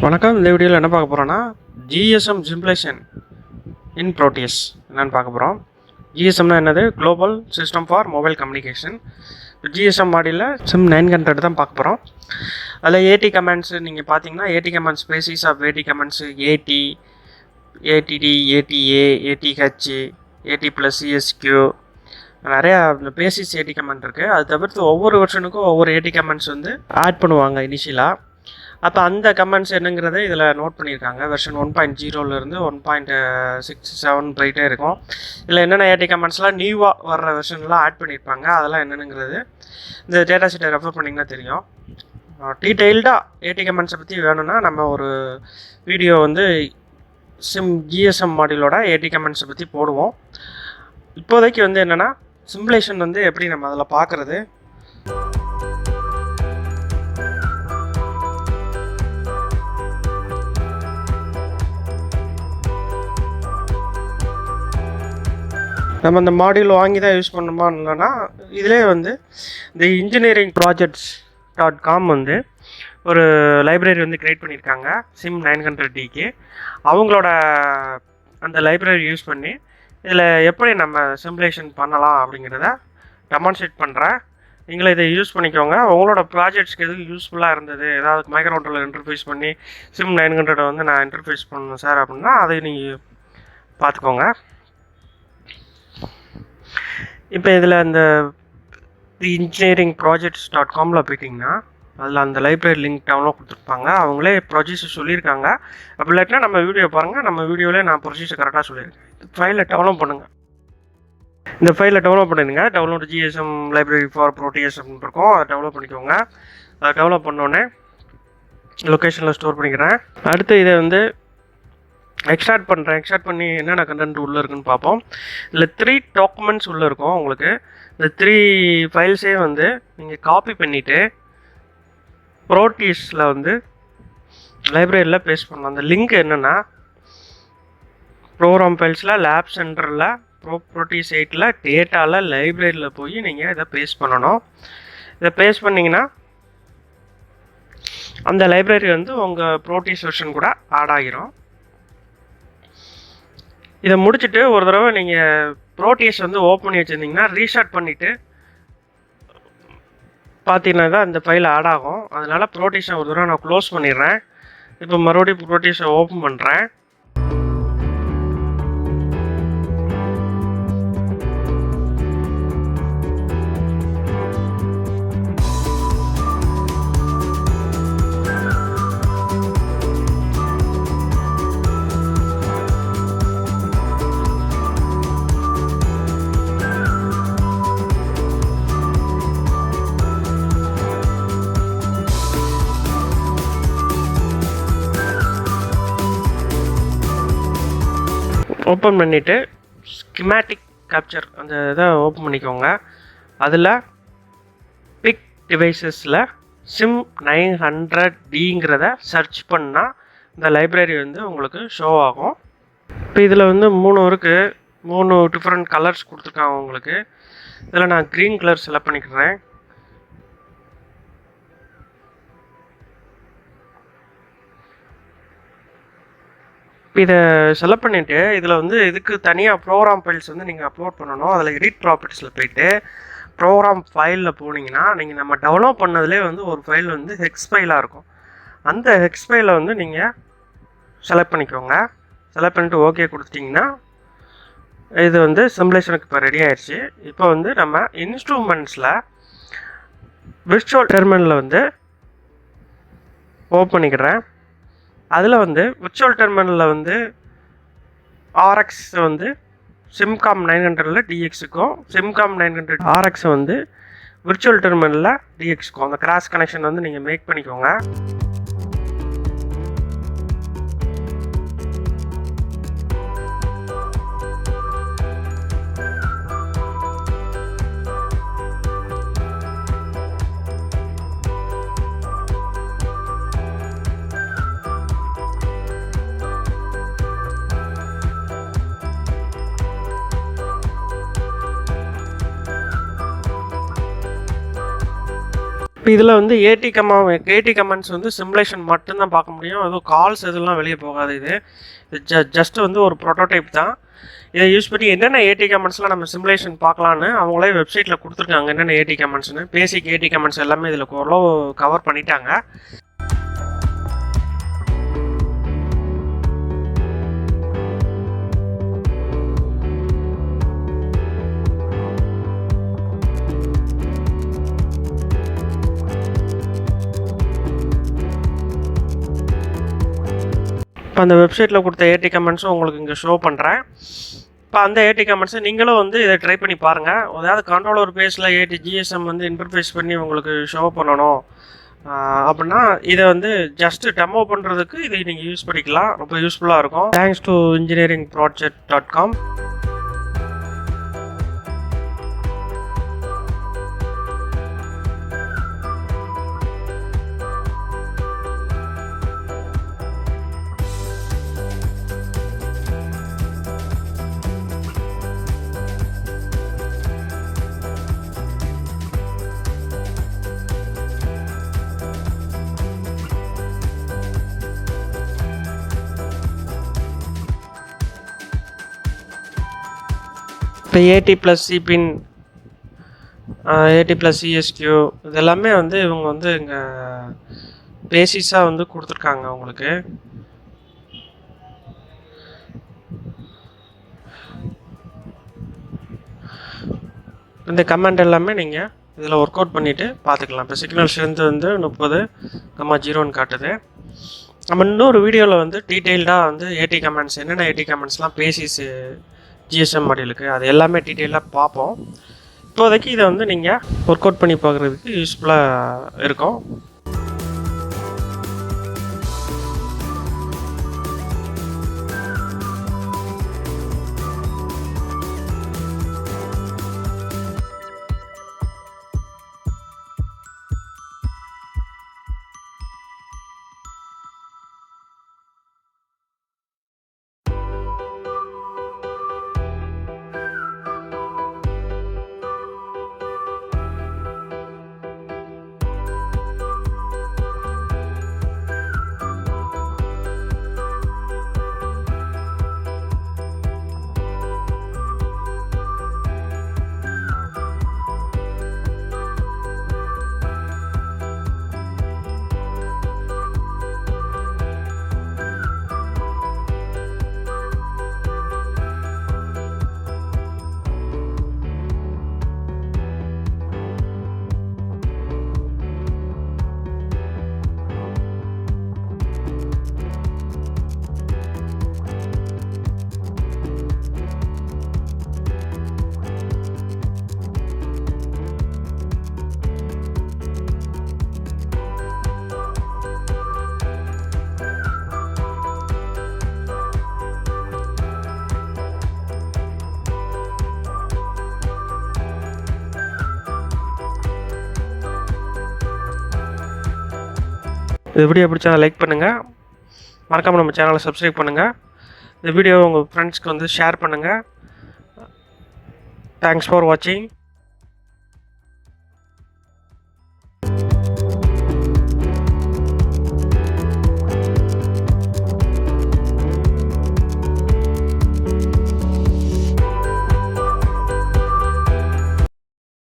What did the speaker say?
வணக்கம். இந்த வீடியோவில் என்ன பார்க்க போகிறோன்னா GSM சிம்பிளேஷன் இன் Proteus என்னென்னு பார்க்க போகிறோம். GSMனா என்னது? Global system for mobile communication. GSM மாடியில் SIM900 தான் பார்க்க போகிறோம். அதில் AT கமெண்ட்ஸ் நீங்கள் பார்த்தீங்கன்னா AT comments species of AT comments AT, ATD, ATA, ATH, AT + CSQ நிறையா பேசிஸ் AT கமெண்ட் இருக்குது. அது தவிர்த்து ஒவ்வொரு வெர்ஷனுக்கும் ஒவ்வொரு AT கமெண்ட்ஸ் வந்து ஆட் பண்ணுவாங்க இனிஷியலாக. அப்போ அந்த கமெண்ட்ஸ் என்னங்கிறத இதில் நோட் பண்ணியிருக்காங்க. வெர்ஷன் 1.0லேருந்து 1.67 போயிட்டே இருக்கும். இதில் என்னென்ன AT கமெண்ட்ஸ்லாம் நியூவாக வர்ற வெர்ஷன்லாம் ஆட் பண்ணியிருப்பாங்க. அதெல்லாம் என்னென்னுங்கிறது இந்த டேட்டா ஷீட்டை ரெஃபர் பண்ணிங்கன்னா தெரியும். டீட்டெயில்டாக AT கமெண்ட்ஸை பற்றி வேணும்னா நம்ம ஒரு வீடியோ வந்து GSM மாடியூலோட AT கமெண்ட்ஸை பற்றி போடுவோம். இப்போதைக்கு வந்து என்னென்னா சிம்பிளேஷன் வந்து எப்படி நம்ம அதில் பார்க்குறது, நம்ம இந்த மாடியூல் வாங்கி தான் யூஸ் பண்ணணுமா இல்லைன்னா இதிலே வந்து இந்த இன்ஜினியரிங் ப்ராஜெக்ட்ஸ்.com வந்து ஒரு லைப்ரரி வந்து க்ரியேட் பண்ணியிருக்காங்க SIM900Dக்கு. அவங்களோட அந்த லைப்ரரி யூஸ் பண்ணி இதில் எப்படி நம்ம சிம்பிளேஷன் பண்ணலாம் அப்படிங்கிறத டெமான்ஸ்ட்ரேட் பண்ணுறேன். நீங்களே இதை யூஸ் பண்ணிக்கோங்க. உங்களோட ப்ராஜெக்ட்ஸ்க்கு எதுவும் யூஸ்ஃபுல்லாக இருந்தது, ஏதாவது மைக்ரோகண்ட்ரோலர் இன்டர்ஃபேஸ் பண்ணி SIM900 வந்து நான் இன்டர்ஃபேஸ் பண்ணணும் சார் அப்படின்னா அதை நீங்கள் பார்த்துக்கோங்க. இப்போ இதில் இந்த இன்ஜினியரிங் ப்ராஜெக்ட்ஸ்.comல போயிட்டிங்கன்னா அதில் அந்த லைப்ரரி லிங்க் டவுன்லோட் கொடுத்துருப்பாங்க. அவங்களே ப்ரொசீஜர் சொல்லியிருக்காங்க. அப்படி இல்லாட்டினா நம்ம வீடியோ பாருங்கள், நம்ம வீடியோவிலே நான் ப்ரொசீஜர் கரெக்டாக சொல்லியிருக்கேன். இந்த ஃபைலை டவுன்லோட் பண்ணுங்கள். இந்த ஃபைலை டவுன்லோட் பண்ணிடுங்க. Download GSM library for Proteus அப்படின்னு இருக்கும். அதை டவுன்லோட் பண்ணிக்கோங்க. அதை டவுன்லோட் பண்ணோன்னே லொக்கேஷனில் ஸ்டோர் பண்ணிக்கிறேன். அடுத்து இதை வந்து எக்ஸ்ட்ராக்ட் பண்ணுறேன். எக்ஸ்ட்ராக்ட் பண்ணி என்னென்ன கண்டென்ட் உள்ளே இருக்குன்னு பார்ப்போம். இதில் 3 டாக்குமெண்ட்ஸ் உள்ளே இருக்கும். உங்களுக்கு இந்த 3 ஃபைல்ஸே வந்து நீங்கள் காப்பி பண்ணிவிட்டு Proteusல வந்து லைப்ரரியில் பேஸ்ட் பண்ணலாம். அந்த லிங்க் என்னென்னா ப்ரோக்ராம் ஃபைல்ஸில் லேப் சென்டரில் Proteus 8ல் டேட்டாவில் லைப்ரரியில் போய் நீங்கள் இதை பேஸ்ட் பண்ணணும். இதை பேஸ்ட் பண்ணிங்கன்னா அந்த லைப்ரரி வந்து உங்கள் Proteus வெர்ஷன் கூட ஆட் ஆகிரும். இதை முடிச்சுட்டு ஒரு தடவை நீங்கள் Proteus வந்து ஓப்பன் பண்ணி வச்சுருந்தீங்கன்னா ரீஸ்டார்ட் பண்ணிவிட்டு பார்த்தீங்கன்னா தான் இந்த ஃபைல் ஆட் ஆகும். அதனால் Proteus ஒரு தடவை நான் க்ளோஸ் பண்ணிடுறேன். இப்போ மறுபடியும் Proteus ஓப்பன் பண்ணுறேன். ஓப்பன் பண்ணிவிட்டு ஸ்கிமேட்டிக் கேப்சர் அந்த இதை ஓப்பன் பண்ணிக்கோங்க. அதில் பிக் டிவைசஸில் SIM900Dங்கிறத சர்ச் பண்ணால் இந்த லைப்ரரி வந்து உங்களுக்கு ஷோ ஆகும். இப்போ இதில் வந்து 3 இருக்குது. 3 டிஃப்ரெண்ட் கலர்ஸ் கொடுத்துருக்காங்க உங்களுக்கு. இதில் நான் க்ரீன் கலர் செலக்ட் பண்ணிக்கிறேன். இதை செலக்ட் பண்ணிவிட்டு இதில் வந்து இதுக்கு தனியாக ப்ரோக்ராம் ஃபைல்ஸ் வந்து நீங்கள் அப்லோட் பண்ணணும். அதில் எடிட் ப்ராப்பர்ட்டிஸில் போய்ட்டு ப்ரோக்ராம் ஃபைலில் போனீங்கன்னா நீங்கள் நம்ம டவுன்லோட் பண்ணதுலேயே வந்து ஒரு ஃபைல் வந்து ஹெக்ஸ் ஃபைலாக இருக்கும். அந்த ஹெக்ஸ் ஃபைலை வந்து நீங்கள் செலக்ட் பண்ணிக்கோங்க. செலக்ட் பண்ணிட்டு ஓகே கொடுத்துட்டிங்கன்னா இது வந்து சிம்பிளேஷனுக்கு இப்போ ரெடி ஆயிடுச்சு. இப்போ வந்து நம்ம இன்ஸ்ட்ருமெண்ட்ஸில் விர்ச்சுவல் டெர்மினலில் வந்து ஓப்பன் பண்ணிக்கிறேன். அதில் வந்து விர்ச்சுவல் டெர்மினலில் வந்து RX வந்து SIM900ல் DXக்கும் SIM900 RX வந்து விர்ச்சுவல் டெர்மினலில் DXக்கும் அந்த கிராஸ் கனெக்ஷன் வந்து நீங்கள் மேக் பண்ணிக்கோங்க. இப்போ இதில் வந்து ஏடி கமெண்ட்ஸ் வந்து சிமுலேஷன் மட்டும்தான் பார்க்க முடியும். அதுவும் கால்ஸ் எதுலாம் வெளியே போகாது. இது ஜஸ்ட் வந்து ஒரு ப்ரோட்டோடைப் தான். இதை யூஸ் பண்ணி என்னென்ன ஏடி கமெண்ட்ஸ்லாம் நம்ம சிமுலேஷன் பார்க்கலான்னு அவங்களே வெப்சைட்டில் கொடுத்துருக்காங்க. என்னென்ன ஏடி கமெண்ட்ஸ்னு பேசிக் ஏடி கமெண்ட்ஸ் எல்லாமே இதில் ஓரளவு கவர் பண்ணிட்டாங்க. இப்போ அந்த வெப்சைட்டில் கொடுத்த ஏடி கமெண்ட்ஸும் உங்களுக்கு இங்கே ஷோ பண்ணுறேன். இப்போ அந்த ஏடி கமெண்ட்ஸை நீங்களும் வந்து இதை ட்ரை பண்ணி பாருங்கள். அதாவது கண்ட்ரோலர் பேஸில் GSM வந்து இன்டர்ஃபேஸ் பண்ணி உங்களுக்கு ஷோ பண்ணணும் அப்படின்னா இதை வந்து ஜஸ்ட்டு டெமோ பண்ணுறதுக்கு இதை நீங்கள் யூஸ் பண்ணிக்கலாம். ரொம்ப யூஸ்ஃபுல்லாக இருக்கும். Thanks to engineeringproject.com. இப்போ AT + C bin, AT + CSQ இது எல்லாமே வந்து இவங்க வந்து இங்கே பேசிஸாக வந்து கொடுத்துருக்காங்க உங்களுக்கு. இந்த கமெண்ட் எல்லாமே நீங்கள் இதில் ஒர்க் அவுட் பண்ணிவிட்டு பார்த்துக்கலாம். இப்போ சிக்னல் ஸ்ட்ரென்த் வந்து 30,0ன்னு காட்டுது. நம்ம இன்னொரு வீடியோவில் வந்து டீட்டெயில்டாக வந்து ஏடி கமெண்ட்ஸ் என்னென்ன ஏடி கமெண்ட்ஸ்லாம் பேசிஸ் GSM மாடியூலுக்கு அது எல்லாமே டீட்டெயிலாக பார்ப்போம். இப்போதைக்கு இதை வந்து நீங்கள் ஒர்க் அவுட் பண்ணி பார்க்குறதுக்கு யூஸ்ஃபுல்லாக இருக்கும். இந்த வீடியோ பிடிச்சா லைக் பண்ணுங்கள். மறக்காமல் நம்ம சேனலை சப்ஸ்கிரைப் பண்ணுங்கள். இந்த வீடியோவை உங்கள் ஃப்ரெண்ட்ஸ்க்கு வந்து ஷேர் பண்ணுங்கள். தேங்க்ஸ் ஃபார் வாட்சிங்.